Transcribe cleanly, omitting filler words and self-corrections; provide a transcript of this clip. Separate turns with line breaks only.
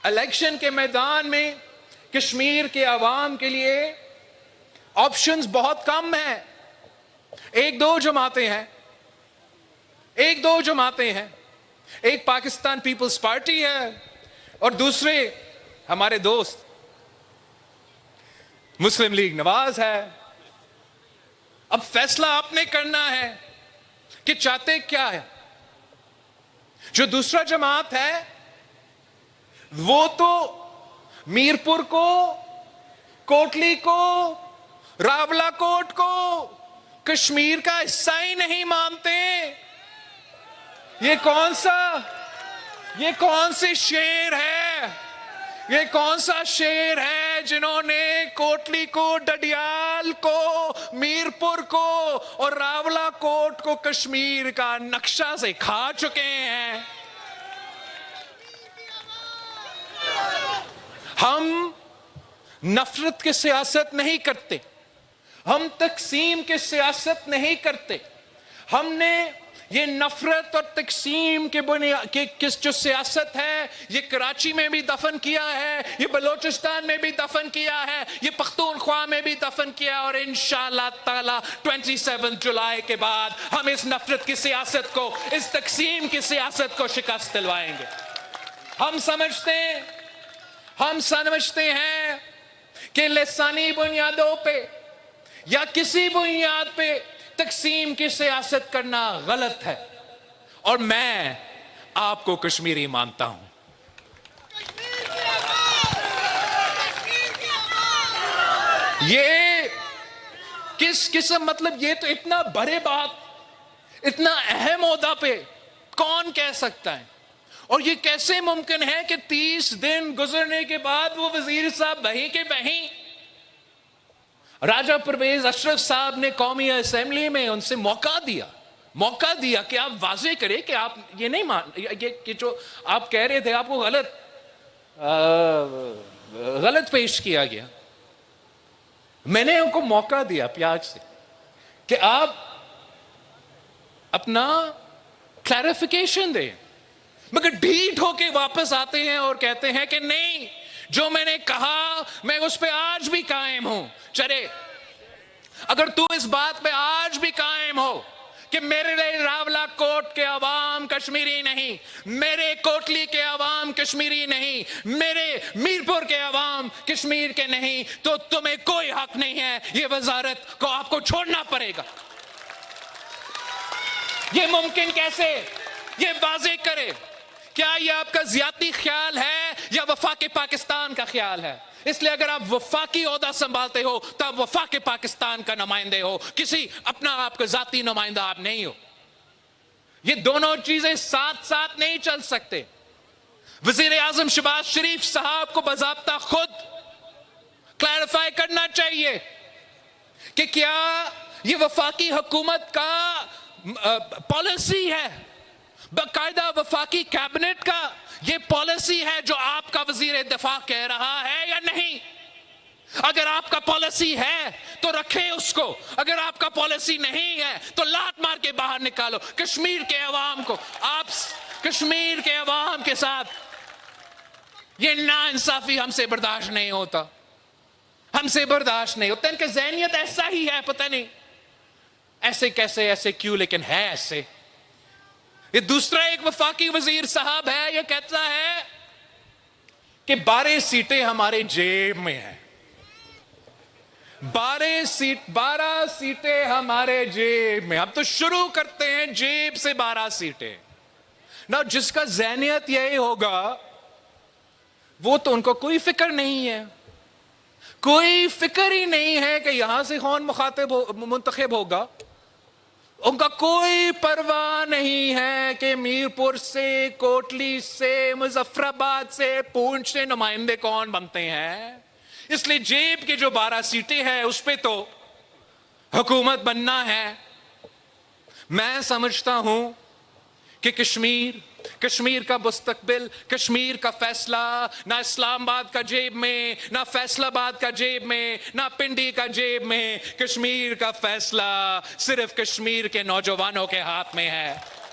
Election کے میدان میں کشمیر کے عوام کے لیے آپشنز بہت کم ہیں. ایک دو جماعتیں ہیں. ایک پاکستان پیپلز پارٹی ہے اور دوسرے ہمارے دوست مسلم لیگ نواز ہے. اب فیصلہ آپ نے کرنا ہے کہ چاہتے کیا ہے. جو دوسرا جماعت ہے وہ تو میرپور کو، کوٹلی کو، راولا کوٹ کو کشمیر کا حصہ ہی نہیں مانتے. یہ کون سی شیر ہے؟ یہ کون سا شیر ہے جنہوں نے کوٹلی کو، ڈڈیال کو، میرپور کو اور راولا کوٹ کو کشمیر کا نقشہ سے کھا چکے ہیں. ہم نفرت کی سیاست نہیں کرتے، ہم تقسیم کی سیاست نہیں کرتے. ہم نے یہ نفرت اور تقسیم کے جو سیاست ہے یہ کراچی میں بھی دفن کیا ہے، یہ بلوچستان میں بھی دفن کیا ہے، یہ پختونخوا میں بھی دفن کیا، اور انشاءاللہ تعالی 27 جولائی کے بعد ہم اس نفرت کی سیاست کو، اس تقسیم کی سیاست کو شکست دلوائیں گے. ہم سمجھتے ہیں کہ لسانی بنیادوں پہ یا کسی بنیاد پہ تقسیم کی سیاست کرنا غلط ہے، اور میں آپ کو کشمیری مانتا ہوں. یہ کس قسم، مطلب یہ تو اتنا بڑے بات، اتنا اہم عہدہ پہ کون کہہ سکتا ہے؟ اور یہ کیسے ممکن ہے کہ 30 دن گزرنے کے بعد وہ وزیر صاحب وہیں کے وہیں؟ راجہ پرویز اشرف صاحب نے قومی اسمبلی میں ان سے موقع دیا کہ آپ واضح کریں کہ آپ یہ نہیں یہ جو آپ کہہ رہے تھے آپ کو غلط پیش کیا گیا. میں نے ان کو موقع دیا پیاج سے کہ آپ اپنا کلیریفیکیشن دیں، مگر ڈھیٹ ہو کے واپس آتے ہیں اور کہتے ہیں کہ نہیں، جو میں نے کہا میں اس پہ آج بھی قائم ہوں. چلے، اگر تو اس بات پہ آج بھی قائم ہو کہ میرے راولا کوٹ کے عوام کشمیری نہیں، میرے کوٹلی کے عوام کشمیری نہیں، میرے میرپور کے عوام کشمیر کے نہیں، تو تمہیں کوئی حق نہیں ہے، یہ وزارت کو آپ کو چھوڑنا پڑے گا. یہ ممکن کیسے؟ یہ واضح کرے. کیا یہ آپ کا ذاتی خیال ہے یا وفاق پاکستان کا خیال ہے؟ اس لیے اگر آپ وفاقی عہدہ سنبھالتے ہو تو آپ وفاق پاکستان کا نمائندے ہو، کسی اپنا آپ کا ذاتی نمائندہ آپ نہیں ہو. یہ دونوں چیزیں ساتھ ساتھ نہیں چل سکتے. وزیر اعظم شہباز شریف صاحب کو باضابطہ خود کلیریفائی کرنا چاہیے کہ کیا یہ وفاقی حکومت کا پالیسی ہے، باقاعدہ وفاقی کیبنٹ کا یہ پالیسی ہے جو آپ کا وزیر دفاع کہہ رہا ہے یا نہیں؟ اگر آپ کا پالیسی ہے تو رکھیں اس کو، اگر آپ کا پالیسی نہیں ہے تو لات مار کے باہر نکالو. کشمیر کے عوام کو، آپ کشمیر کے عوام کے ساتھ یہ ناانصافی ہم سے برداشت نہیں ہوتا، ہم سے برداشت نہیں ہوتا. ان کی ذہنیت ایسا ہی ہے، پتہ نہیں ایسے کیسے، ایسے کیوں، لیکن ہے ایسے. یہ دوسرا ایک وفاقی وزیر صاحب ہے، یہ کہتا ہے کہ 12 سیٹیں ہمارے جیب میں ہیں، 12 سیٹیں ہمارے جیب میں. اب تو شروع کرتے ہیں جیب سے 12 سیٹیں. نا جس کا ذہنیت یہی ہوگا وہ تو ان کو کوئی فکر نہیں ہے، کوئی فکر ہی نہیں ہے کہ یہاں سے کون منتخب ہوگا. ان کا کوئی پرواہ نہیں ہے کہ میرپور سے، کوٹلی سے، مظفر آباد سے، پونچھ سے نمائندے کون بنتے ہیں. اس لیے جیب کی جو 12 سیٹیں ہیں اس پہ تو حکومت بننا ہے. میں سمجھتا ہوں کہ کشمیر کا مستقبل، کشمیر کا فیصلہ نہ اسلام آباد کا جیب میں، نہ فیصل آباد کا جیب میں، نہ پنڈی کا جیب میں. کشمیر کا فیصلہ صرف کشمیر کے نوجوانوں کے ہاتھ میں ہے.